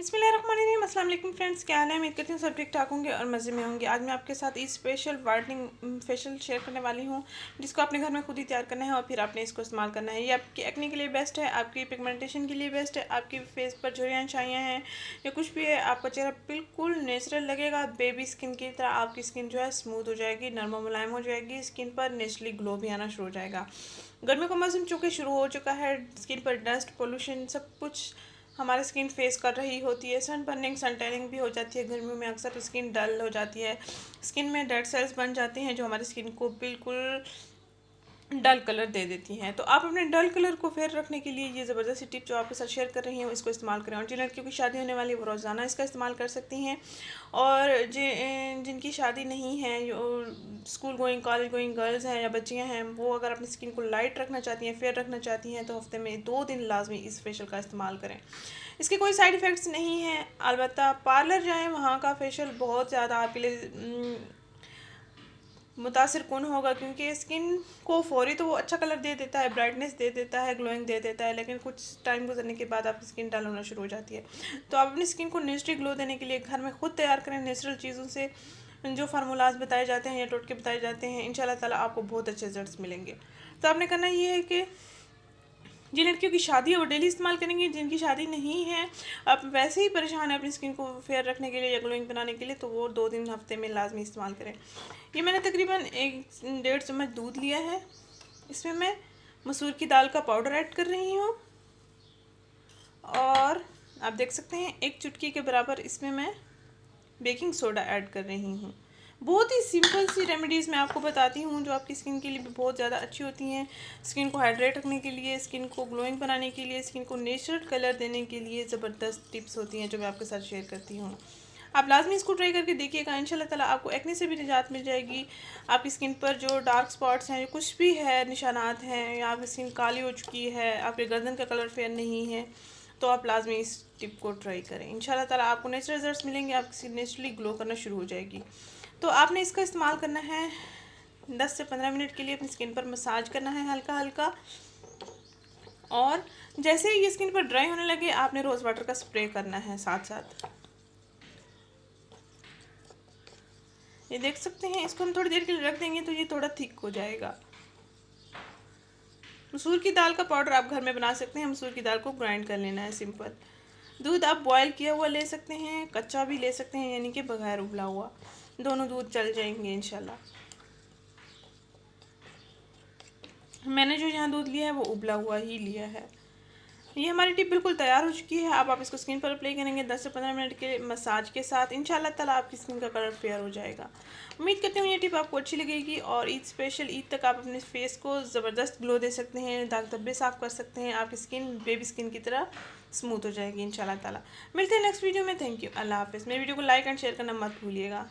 बिस्मिल्लाहिर्रहमानिर्रहीम। अस्सलाम वालेकुम फ्रेंड्स, क्या हाल है? उम्मीद करती हूँ सब ठीक ठाक होंगे और मज़े में होंगे। आज मैं आपके साथ इस स्पेशल वाइटनिंग फेशियल शेयर करने वाली हूँ, जिसको आपने घर में खुद ही तैयार करना है और फिर आपने इसको इस्तेमाल करना है। ये आपकी एक्ने के लिए बेस्ट है, आपकी पिगमेंटेशन के लिए बेस्ट है, आपकी फेस पर झुर्रियाँ छाइयाँ हैं या कुछ भी है, आपका चेहरा बिल्कुल नेचुरल लगेगा। बेबी स्किन की तरह आपकी स्किन जो है स्मूथ हो जाएगी, नरम और मुलायम हो जाएगी। स्किन पर नेचुरली ग्लो भी आना शुरू हो जाएगा। गर्मी का मौसम चूँकि शुरू हो चुका है, स्किन पर डस्ट पोल्यूशन सब कुछ हमारी स्किन फेस कर रही होती है। सन बर्निंग, सन टैनिंग भी हो जाती है गर्मियों में। अक्सर स्किन डल हो जाती है, स्किन में डेड सेल्स बन जाते हैं जो हमारी स्किन को बिल्कुल डल कलर दे देती हैं। तो आप अपने डल कलर को फेयर रखने के लिए ये ज़बरदस्ती टिप जो आपके साथ शेयर कर रही हूँ, इसको इस्तेमाल करें। और जिन लड़कियों की शादी होने वाली है वो रोज़ाना इसका इस्तेमाल कर सकती हैं। और जिनकी शादी नहीं है, school going college going girls हैं या बच्चियाँ हैं, वो अगर अपनी स्किन को लाइट रखना चाहती हैं, फेयर रखना चाहती हैं, तो हफ्ते में 2 दिन लाजमी इस फेशियल का इस्तेमाल करें। इसके कोई साइड इफ़ेक्ट्स नहीं हैं। अलबत्ता पार्लर जाएँ, वहाँ का फेशियल बहुत ज़्यादा आपके लिए मुतासिर कौन होगा, क्योंकि स्किन को फौरी तो वो अच्छा कलर दे देता है, ब्राइटनेस दे देता है, ग्लोइंग दे देता है, लेकिन कुछ टाइम गुजरने के बाद आपकी स्किन डल होना शुरू हो जाती है। तो आप अपनी स्किन को नेचुरली ग्लो देने के लिए घर में खुद तैयार करें, नेचुरल चीज़ों से। जो फार्मूलाज बताए जाते हैं या टोटके बताए जाते हैं, इंशाल्लाह ताला आपको बहुत अच्छे रिजल्ट्स मिलेंगे। तो आपने करना ये है कि जिन लड़कियों की शादी है वो डेली इस्तेमाल करेंगी, जिनकी शादी नहीं है, आप वैसे ही परेशान है अपनी स्किन को फेयर रखने के लिए या ग्लोइंग बनाने के लिए, तो वो 2 दिन हफ्ते में लाजमी इस्तेमाल करें। ये मैंने तकरीबन 1-1.5 चम्मच दूध लिया है। इसमें मैं मसूर की दाल का पाउडर ऐड कर रही हूँ और आप देख सकते हैं 1 चुटकी के बराबर इसमें मैं बेकिंग सोडा ऐड कर रही हूँ। बहुत ही सिंपल सी रेमेडीज़ मैं आपको बताती हूँ जो आपकी स्किन के लिए भी बहुत ज़्यादा अच्छी होती हैं। स्किन को हाइड्रेट रखने के लिए, स्किन को ग्लोइंग बनाने के लिए, स्किन को नेचुरल कलर देने के लिए ज़बरदस्त टिप्स होती हैं जो मैं आपके साथ शेयर करती हूँ। आप लाजमी इसको ट्राई करके देखिएगा, इंशाल्लाह ताला आपको एक्ने से भी निजात मिल जाएगी। आपकी स्किन पर जो डार्क स्पॉट्स हैं, कुछ भी है, निशानात हैं, या आपकी स्किन काली हो चुकी है, आपके गर्दन का कलर फेयर नहीं है, तो आप लाजमी इस टिप को ट्राई करें। इंशाल्लाह ताला आपको नेचुरल रिजल्ट्स मिलेंगे, आपकी स्किन नेचुरली ग्लो करना शुरू हो जाएगी। तो आपने इसका इस्तेमाल करना है 10 से 15 मिनट के लिए, अपनी स्किन पर मसाज करना है हल्का हल्का। और जैसे ही ये स्किन पर ड्राई होने लगे, आपने रोज़ वाटर का स्प्रे करना है साथ साथ। ये देख सकते हैं, इसको हम थोड़ी देर के लिए रख देंगे तो ये थोड़ा थिक हो जाएगा। मसूर की दाल का पाउडर आप घर में बना सकते हैं। मसूर की दाल को ग्राइंड कर लेना है सिंपल। दूध आप बॉयल किया हुआ ले सकते हैं, कच्चा भी ले सकते हैं, यानी कि बगैर उबला हुआ, दोनों दूध चल जाएंगे इंशाल्लाह। मैंने जो यहाँ दूध लिया है वो उबला हुआ ही लिया है। ये हमारी टिप बिल्कुल तैयार हो चुकी है। अब आप इसको स्किन पर अप्लाई करेंगे 10 से 15 मिनट के मसाज के साथ, इंशाल्लाह ताला आपकी स्किन का कलर फेयर हो जाएगा। उम्मीद करती हूँ ये टिप आपको अच्छी लगेगी और ईद स्पेशल ईद तक आप अपने फेस को ज़बरदस्त ग्लो दे सकते हैं, दाग धब्बे साफ़ कर सकते हैं, आपकी स्किन बेबी स्किन की तरह स्मूथ हो जाएगी इंशाल्लाह ताला। मिलते हैं नेक्स्ट वीडियो में। थैंक यू, अल्लाह हाफ़िज़। मेरी वीडियो को लाइक एंड शेयर करना मत भूलिएगा।